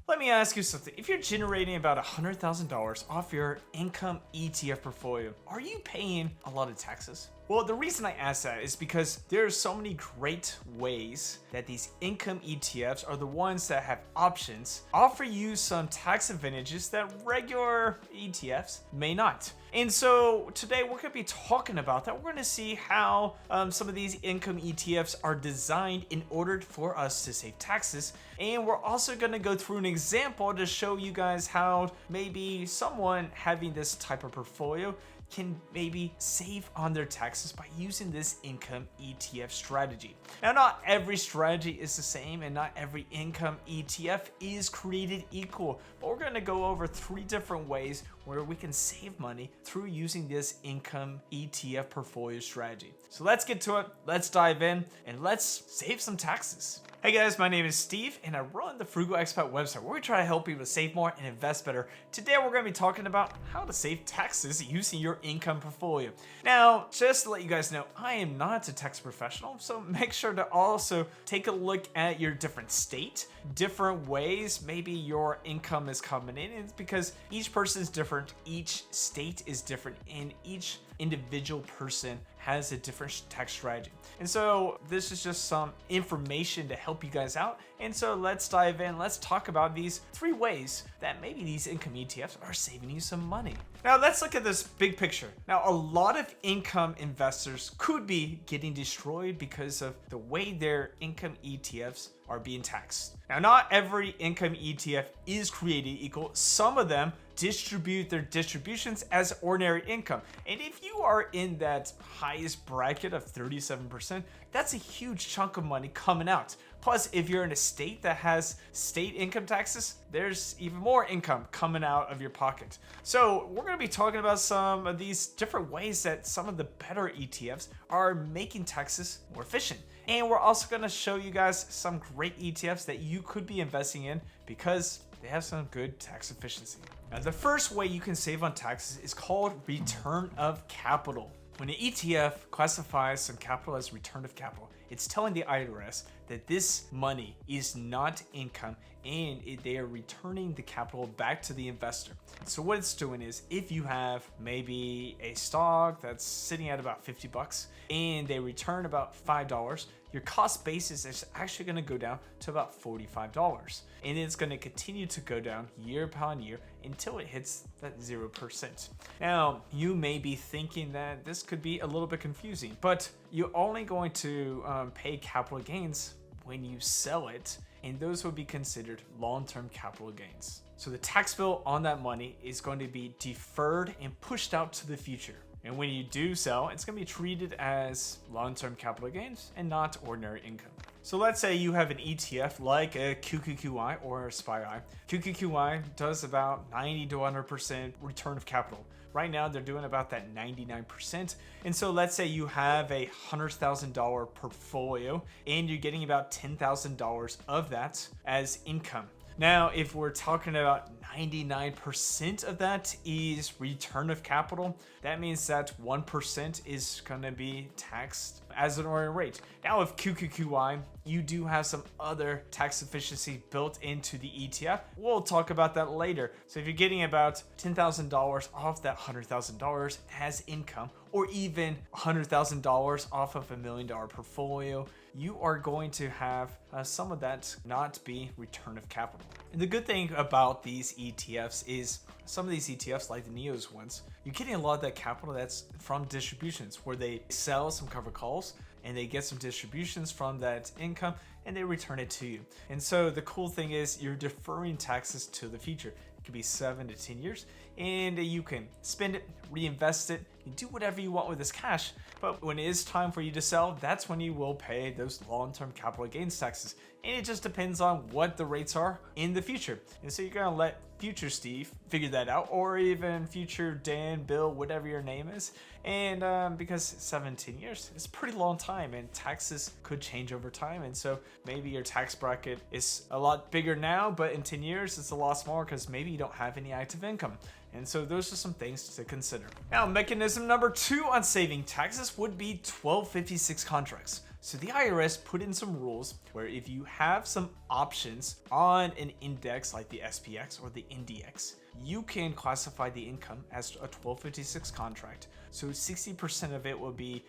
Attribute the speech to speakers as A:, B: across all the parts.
A: Let me ask you something. If you're generating about $100,000 off your income ETF portfolio, are you paying a lot of taxes? Well, the reason I ask that is because there are so many great ways that these income ETFs are the ones that have options, offer you some tax advantages that regular ETFs may not. And so today we're going to be talking about that. We're going to see how some of these income ETFs are designed in order for us to save taxes. And we're also going to go through an example to show you guys how maybe someone having this type of portfolio can maybe save on their taxes by using this income ETF strategy. Now, not every strategy is the same and not every income ETF is created equal, but we're going to go over 3 different ways where we can save money through using this income ETF portfolio strategy. So let's get to it, let's dive in, and let's save some taxes. Hey guys, my name is Steve and I run the Frugal Expat website where we try to help people save more and invest better. Today we're going to be talking about how to save taxes using your income portfolio. Now, just to let you guys know, I am not a tax professional, so make sure to also take a look at your different state, different ways maybe your income is coming in. It's because each person is different, each state is different, and each individual person has a different tax strategy. And so this is just some information to help you guys out. And so let's dive in. Let's talk about these 3 ways that maybe these income ETFs are saving you some money. Now let's look at this big picture. Now, a lot of income investors could be getting destroyed because of the way their income ETFs are being taxed. Now, not every income ETF is created equal. Some of them distribute their distributions as ordinary income. And if you are in that highest bracket of 37%, that's a huge chunk of money coming out. Plus, if you're in a state that has state income taxes, there's even more income coming out of your pocket. So we're going to be talking about some of these different ways that some of the better ETFs are making taxes more efficient. And we're also going to show you guys some great ETFs that you could be investing in because they have some good tax efficiency. Now, the first way you can save on taxes is called return of capital. When an ETF classifies some capital as return of capital, it's telling the IRS that this money is not income and they are returning the capital back to the investor. So what it's doing is if you have maybe a stock that's sitting at about 50 bucks and they return about $5, your cost basis is actually going to go down to about $45. And it's going to continue to go down year upon year until it hits that 0%. Now, you may be thinking that this could be a little bit confusing, but you're only going to pay capital gains when you sell it, and those would be considered long-term capital gains. So the tax bill on that money is going to be deferred and pushed out to the future. And when you do sell, it's going to be treated as long-term capital gains and not ordinary income. So let's say you have an ETF like a QQQI or a SPY. QQQI does about 90 to 100% return of capital. Right now, they're doing about that 99%. And so let's say you have a $100,000 portfolio and you're getting about $10,000 of that as income. Now, if we're talking about 99% of that is return of capital, that means that 1% is going to be taxed as an ordinary rate. Now, with QQQI, you do have some other tax efficiency built into the ETF. We'll talk about that later. So if you're getting about $10,000 off that $100,000 as income, or even $100,000 off of $1 million portfolio, you are going to have some of that not be return of capital. And the good thing about these ETFs is some of these ETFs, like the NEOS ones, you're getting a lot of that capital that's from distributions where they sell some covered calls and they get some distributions from that income and they return it to you. And so the cool thing is you're deferring taxes to the future. It could be 7 to 10 years and you can spend it, reinvest it, you do whatever you want with this cash. But when it is time for you to sell, that's when you will pay those long-term capital gains taxes. And it just depends on what the rates are in the future. And so you're gonna let future Steve figure that out, or even future Dan, Bill, whatever your name is. And because 17 years is a pretty long time and taxes could change over time. And so maybe your tax bracket is a lot bigger now, but in 10 years, it's a lot smaller because maybe you don't have any active income. And so those are some things to consider. Now, mechanism number 2 on saving taxes would be 1256 contracts. So the IRS put in some rules where if you have some options on an index like the SPX or the NDX, you can classify the income as a 1256 contract. So 60% of it will be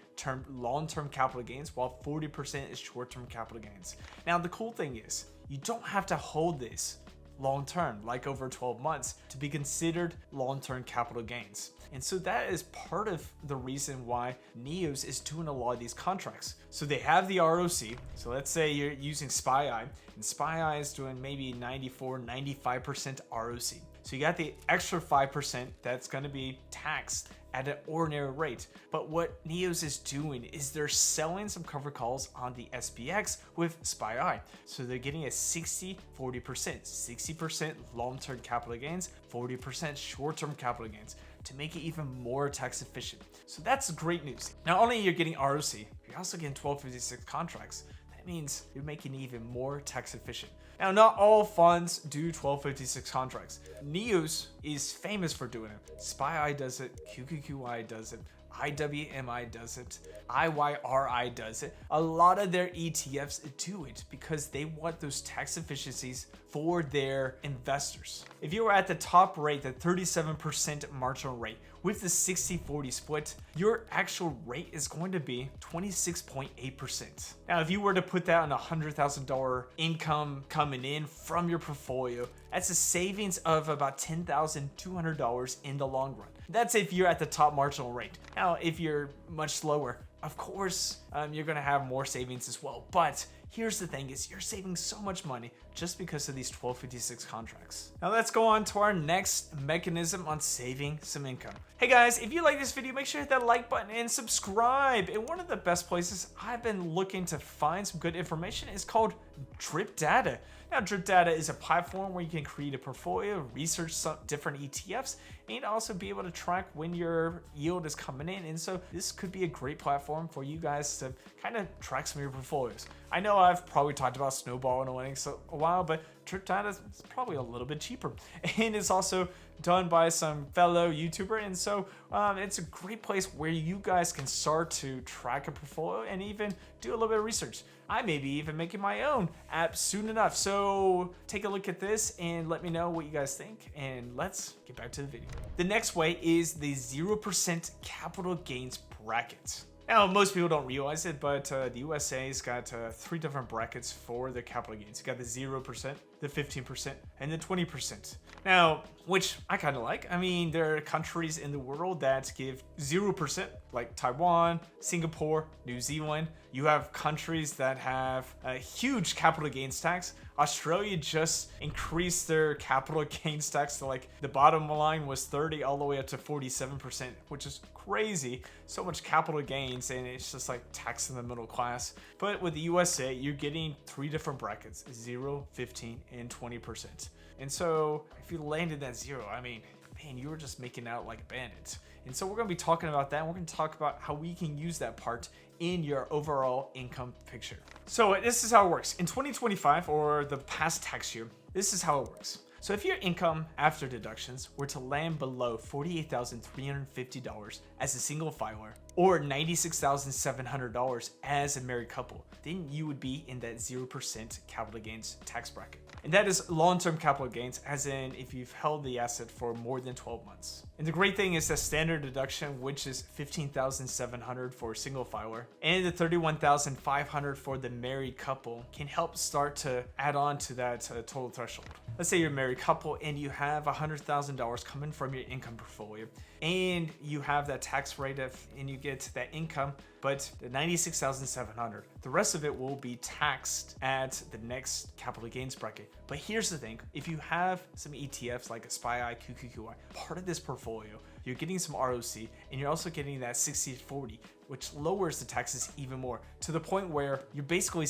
A: long-term capital gains, while 40% is short-term capital gains. Now, the cool thing is you don't have to hold this long-term, like over 12 months, to be considered long-term capital gains. And so that is part of the reason why NEOS is doing a lot of these contracts. So they have the ROC. So let's say you're using SPY, and SPY is doing maybe 94, 95% ROC. So you got the extra 5% that's going to be taxed at an ordinary rate. But what NEOS is doing is they're selling some covered calls on the SPX with SPY. So they're getting a 60-40%, 60% long-term capital gains, 40% short-term capital gains to make it even more tax efficient. So that's great news. Not only you're getting ROC, you're also getting 1256 contracts. That means you're making it even more tax efficient. Now, not all funds do 1256 contracts. NEOS is famous for doing it. SPY does it, QQQI does it, IWMI does it, IYRI does it. A lot of their ETFs do it because they want those tax efficiencies for their investors. If you were at the top rate, the 37% marginal rate, with the 60-40 split, your actual rate is going to be 26.8%. Now, if you were to put that on a $100,000 income coming in from your portfolio, that's a savings of about $10,200 in the long run. That's if you're at the top marginal rate. Now, if you're much lower, of course, you're gonna have more savings as well. But here's the thing is you're saving so much money just because of these 1256 contracts. Now let's go on to our next mechanism on saving some income. Hey guys, if you like this video, make sure to hit that like button and subscribe. And one of the best places I've been looking to find some good information is called Drip Data. Now, Drip Data is a platform where you can create a portfolio, research some different ETFs, and also be able to track when your yield is coming in. And so this could be a great platform for you guys to kind of track some of your portfolios. I know I've probably talked about Snowball and winning a while, but Drip Data is probably a little bit cheaper. And it's also done by some fellow YouTuber. And so it's a great place where you guys can start to track a portfolio and even do a little bit of research. I may be even making my own app soon enough. So take a look at this and let me know what you guys think. And let's get back to the video. The next way is the 0% capital gains bracket. Now, most people don't realize it, but the USA's got 3 different brackets for their capital gains. You got the 0%, the 15%, and the 20%. Now, which I kind of like. I mean, there are countries in the world that give 0%, like Taiwan, Singapore, New Zealand. You have countries that have a huge capital gains tax. Australia just increased their capital gains tax to like the bottom line was 30 all the way up to 47%, which is crazy. So much capital gains, and it's just like taxing the middle class. But with the USA, you're getting 3 different brackets: 0, 15, and 20%. And so if you landed at 0, I mean, man, you were just making out like a bandit. And so we're going to be talking about that. And we're going to talk about how we can use that part in your overall income picture. So this is how it works. In 2025, or the past tax year, this is how it works. So if your income after deductions were to land below $48,350 as a single filer, or $96,700 as a married couple, then you would be in that 0% capital gains tax bracket. And that is long-term capital gains, as in if you've held the asset for more than 12 months. And the great thing is that standard deduction, which is $15,700 for a single filer, and the $31,500 for the married couple, can help start to add on to that total threshold. Let's say you're a married couple and you have $100,000 coming from your income portfolio, and you have that tax rate and you get that income, but the $96,700, the rest of it will be taxed at the next capital gains bracket. But here's the thing, if you have some ETFs like a SPY, QQQI, part of this portfolio, you're getting some ROC, and you're also getting that 60-40, which lowers the taxes even more, to the point where you're basically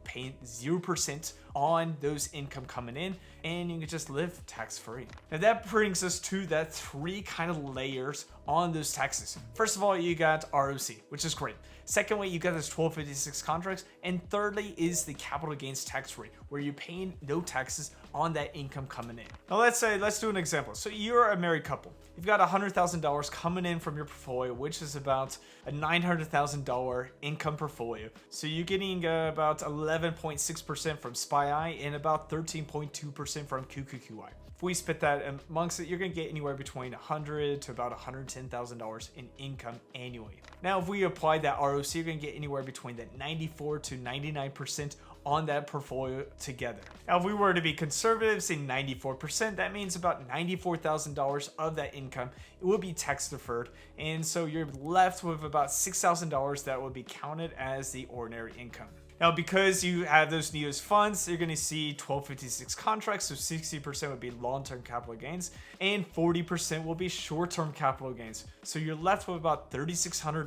A: paying 0% on those income coming in, and you can just live tax-free. Now that brings us to that 3 kind of layers on those taxes. First of all, you got ROC, which is great. Secondly, you got this 1256 contracts, and thirdly is the capital gains tax rate, where you're paying no taxes on that income coming in. Now let's do an example. So you're a married couple. You've got $100,000 coming in from your portfolio, which is about a $900,000 income portfolio. So you're getting about 11.6% from SPY and about 13.2% from QQQI. If we split that amongst it, you're going to get anywhere between $100,000 to about $110,000 in income annually. Now, if we apply that ROC, you're going to get anywhere between that 94 to 99% on that portfolio together. Now, if we were to be conservative, say 94%, that means about $94,000 of that income, it will be tax deferred. And so you're left with about $6,000 that will be counted as the ordinary income. Now, because you have those NEOS funds, you're going to see 1256 contracts, so 60% would be long-term capital gains, and 40% will be short-term capital gains. So you're left with about $3,600.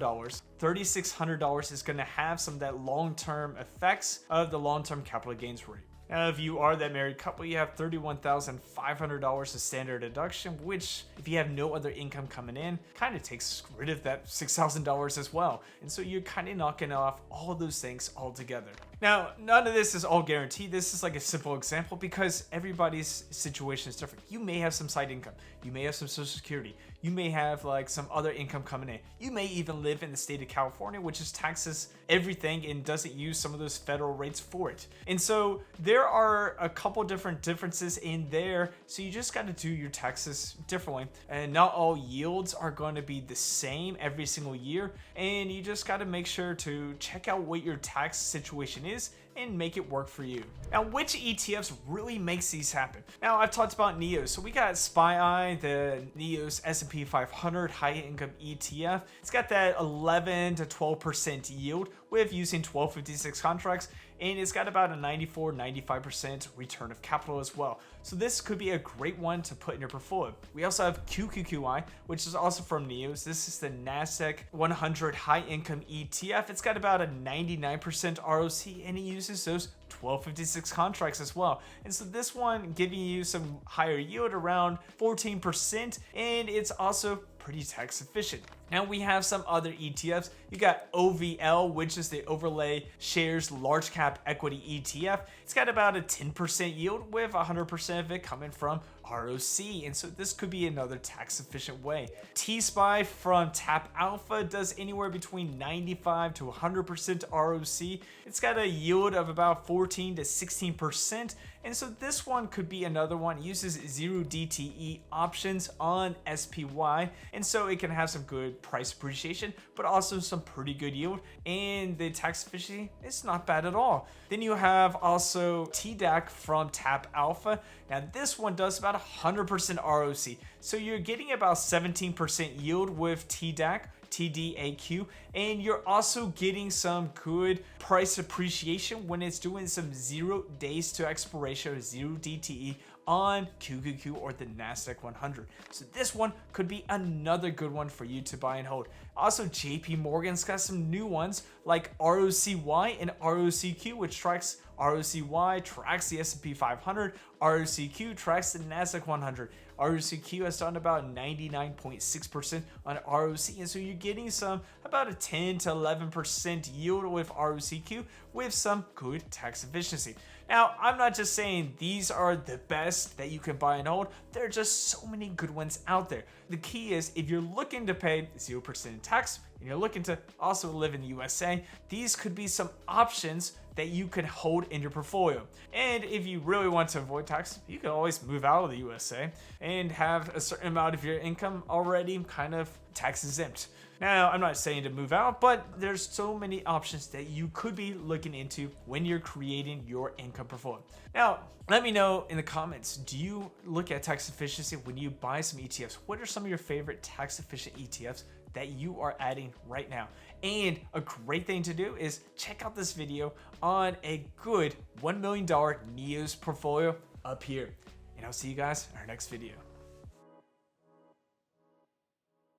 A: $3,600 is going to have some of that long-term effects of the long-term capital gains rate. Now, if you are that married couple, you have $31,500 of standard deduction, which if you have no other income coming in, kind of takes rid of that $6,000 as well. And so you're kind of knocking off all those things altogether. Now, none of this is all guaranteed. This is like a simple example because everybody's situation is different. You may have some side income. You may have some Social Security. You may have like some other income coming in. You may even live in the state of California, which is taxes everything and doesn't use some of those federal rates for it. And so there are a couple different differences in there. So you just got to do your taxes differently. And not all yields are going to be the same every single year. And you just got to make sure to check out what your tax situation is and make it work for you. Now, which ETFs really makes these happen? Now, I've talked about NEOS. So we got SPY, the NEOS S&P 500 high income ETF. It's got that 11 to 12% yield with using 1256 contracts, and it's got about a 94-95% return of capital as well. So this could be a great one to put in your portfolio. We also have QQQI, which is also from NEOS. This is the NASDAQ 100 high income ETF. It's got about a 99% ROC, and it uses those 1256 contracts as well. And so this one giving you some higher yield around 14%, and it's also pretty tax efficient. Now we have some other ETFs. You got OVL, which is the Overlay Shares Large Cap Equity ETF. It's got about a 10% yield with 100% of it coming from ROC. And so this could be another tax efficient way. T-SPY from Tap Alpha does anywhere between 95 to 100% ROC. It's got a yield of about 14 to 16%. And so this one could be another one. It uses 0 DTE options on SPY. And so it can have some good price appreciation, but also some pretty good yield. And the tax efficiency is not bad at all. Then you have also TDAC from Tap Alpha. Now this one does about 100% ROC. So you're getting about 17% yield with TDAC. TDAQ, and you're also getting some good price appreciation when it's doing some 0 days to expiration or 0 DTE on QQQ or the NASDAQ 100. So this one could be another good one for you to buy and hold. Also, JP Morgan's got some new ones like ROCY and ROCQ, which tracks ROCY tracks the S&P 500, ROCQ tracks the NASDAQ 100. ROCQ has done about 99.6% on ROC, and so you're getting some about a 10 to 11% yield with ROCQ with some good tax efficiency. Now, I'm not just saying these are the best that you can buy and hold. There are just so many good ones out there. The key is if you're looking to pay 0% in tax and you're looking to also live in the USA, these could be some options that you can hold in your portfolio. And if you really want to avoid tax, you can always move out of the USA and have a certain amount of your income already kind of tax exempt. Now, I'm not saying to move out, but there's so many options that you could be looking into when you're creating your income portfolio. Now, let me know in the comments, do you look at tax efficiency when you buy some ETFs? What are some of your favorite tax efficient ETFs that you are adding right now? And a great thing to do is check out this video on a good $1 million NEOS portfolio up here. And I'll see you guys in our next video.